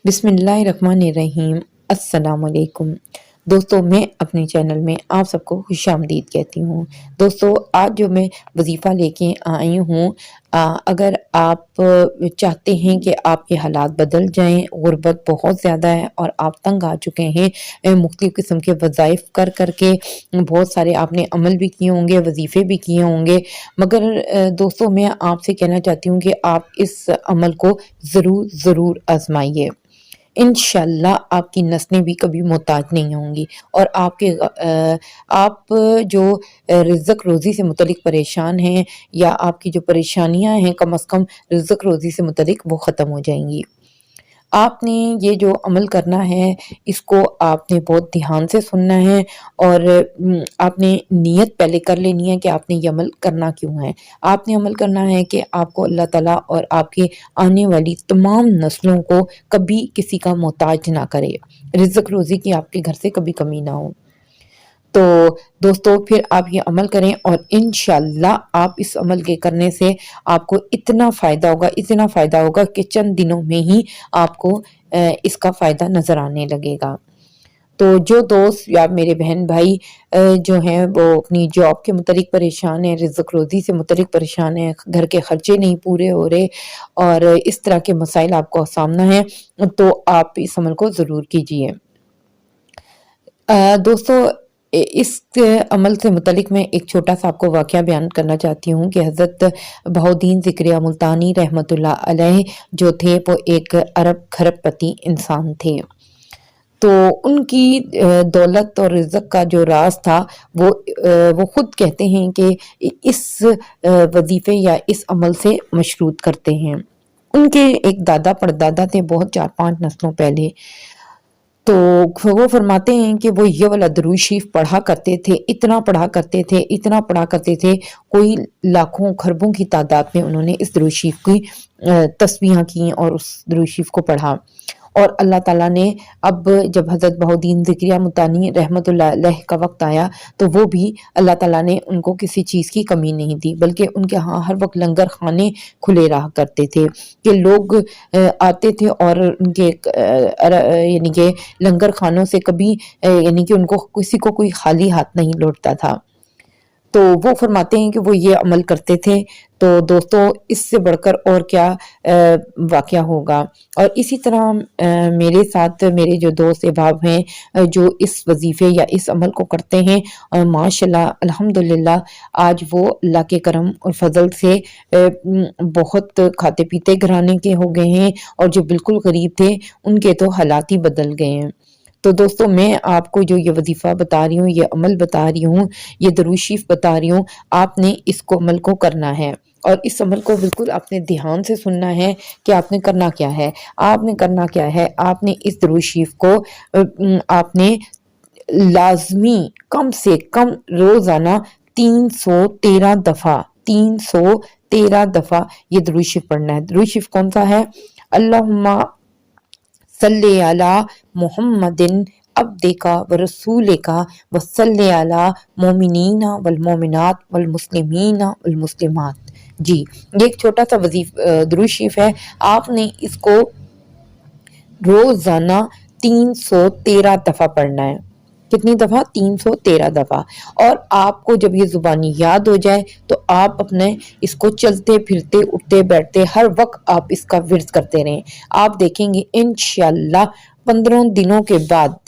बिस्मिल्लाहिर्रहमानिर्रहीम। अस्सलाम वालेकुम दोस्तों, मैं अपने चैनल में आप सबको खुशामदीद कहती हूँ। दोस्तों, आज जो मैं वजीफ़ा लेके आई हूँ, अगर आप चाहते हैं कि आपके हालात बदल जाएं, गुर्बत बहुत ज़्यादा है और आप तंग आ चुके हैं मुख्तलिफ़ किस्म के वज़ाइफ़ कर करके, बहुत सारे आपने अमल भी किए होंगे, वजीफ़े भी किए होंगे, मगर दोस्तों मैं आपसे कहना चाहती हूँ कि आप इस अमल को ज़रूर आज़माइए। इंशाल्लाह आपकी नस्लें भी कभी मोहताज नहीं होंगी और आप जो रिज़्क़ रोज़ी से मुतल्लिक़ परेशान हैं या आपकी जो परेशानियां हैं, कम अज़ कम रिज़्क़ रोज़ी से मुतल्लिक़ वो ख़त्म हो जाएंगी। आपने ये जो अमल करना है, इसको आपने बहुत ध्यान से सुनना है और आपने नियत पहले कर लेनी है कि आपने ये अमल करना क्यों है। आपने अमल करना है कि आपको अल्लाह ताला और आपके आने वाली तमाम नस्लों को कभी किसी का मोहताज ना करे, रिज़्क़ रोज़ी की आपके घर से कभी कमी ना हो। तो दोस्तों फिर आप ये अमल करें और इंशाल्लाह आप इस अमल के करने से आपको इतना फ़ायदा होगा कि चंद दिनों में ही आपको इसका फ़ायदा नज़र आने लगेगा। तो जो दोस्त या मेरे बहन भाई जो हैं वो अपनी जॉब के मुतालिक परेशान हैं, रिज़्क़ रोज़ी से मुतालिक परेशान हैं, घर के खर्चे नहीं पूरे हो रहे और इस तरह के मसाइल आपको सामना है, तो आप इस अमल को ज़रूर कीजिए। दोस्तों इस अमल से मुतलिक मैं एक छोटा सा आपको वाक़या बयान करना चाहती हूँ कि हज़रत बहाउद्दीन ज़िक्रिया मुल्तानी रहमतुल्लाह अलैह जो थे वो एक अरब खरबपति इंसान थे। तो उनकी दौलत और रिज़्क़ का जो राज था वो खुद कहते हैं कि इस वजीफ़े या इस अमल से मशरूत करते हैं। उनके एक दादा परदादा थे बहुत 4-5 नस्लों पहले। तो वो फरमाते हैं कि वो ये वाला दरूद शरीफ पढ़ा करते थे, इतना पढ़ा करते थे, कोई लाखों खरबों की तादाद में उन्होंने इस दरूद शरीफ की तस्बीहां की और उस दरूद शरीफ को पढ़ा। और अल्लाह ताला ने अब जब हज़रत बहाउद्दीन ज़िक्रिया मुल्तानी रहमतुल्लाह अलैह का वक्त आया, तो वो भी अल्लाह ताला ने उनको किसी चीज़ की कमी नहीं दी, बल्कि उनके यहाँ हर वक्त लंगर खाने खुले रहा करते थे कि लोग आते थे और उनके यानी कि लंगर खानों से कभी यानी कि उनको किसी को कोई खाली हाथ नहीं लौटता था। तो वो फरमाते हैं कि वो ये अमल करते थे। तो दोस्तों इससे बढ़कर और क्या वाक़या होगा। और इसी तरह मेरे साथ मेरे जो दोस्त अहबाब हैं जो इस वजीफ़े या इस अमल को करते हैं और माशाल्लाह अल्हम्दुलिल्लाह आज वो अल्लाह के करम और फजल से बहुत खाते पीते घराने के हो गए हैं और जो बिल्कुल गरीब थे उनके तो हालात ही बदल गए हैं। तो दोस्तों मैं आपको जो ये वजीफ़ा बता रही हूँ, ये अमल बता रही हूँ, ये दरूद शरीफ बता रही हूँ, आपने इसको अमल को करना है और इस अमल को बिल्कुल आपने ध्यान से सुनना है कि आपने करना क्या है। आपने इस दरूद शरीफ को आपने लाज़मी कम से कम रोज़ाना 313 दफ़ा ये दरूद शरीफ पढ़ना है। दरूद शरीफ कौन सा है? अल्लाहुम्मा सल्ले अला मुहम्मदिन अब्दिका व रसूलिका व सल्ले अला मोमिनीना वल मोमिनात वल मुस्लिमीना वल मुस्लिमात। जी, ये एक छोटा सा दरूद शरीफ है। आपने इसको रोजाना 313 दफा पढ़ना है। कितनी दफा? 313 दफा। और आपको जब ये जुबानी याद हो जाए तो आप अपने इसको चलते फिरते उठते बैठते हर वक्त आप इसका विर्द करते रहें। आप देखेंगे इंशाल्लाह 15 दिनों के बाद,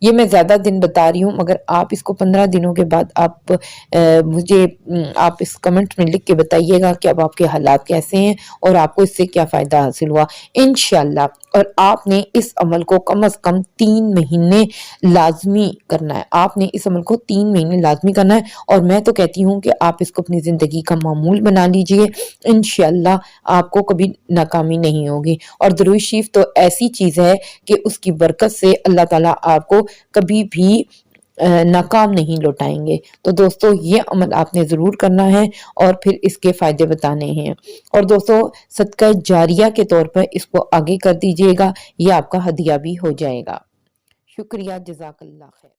ये मैं ज़्यादा दिन बता रही हूँ मगर आप इसको 15 दिनों के बाद मुझे आप इस कमेंट में लिख के बताइएगा कि अब आपके हालात कैसे हैं और आपको इससे क्या फ़ायदा हासिल हुआ इंशाल्लाह। और आपने इस अमल को कम से कम 3 महीने लाजमी करना है। आपने इस अमल को 3 महीने लाजमी करना है और मैं तो कहती हूँ कि आप इसको अपनी ज़िंदगी का मामूल बना लीजिए। इंशाल्लाह आपको कभी नाकामी नहीं होगी। और दरूद शरीफ तो ऐसी चीज़ है कि उसकी बरकत से अल्लाह ताला आपको कभी भी नाकाम नहीं लौटाएंगे। तो दोस्तों ये अमल आपने ज़रूर करना है और फिर इसके फ़ायदे बताने हैं। और दोस्तों सदका जारिया के तौर पर इसको आगे कर दीजिएगा, ये आपका हदिया भी हो जाएगा। शुक्रिया, जज़ाकल्लाह खैर।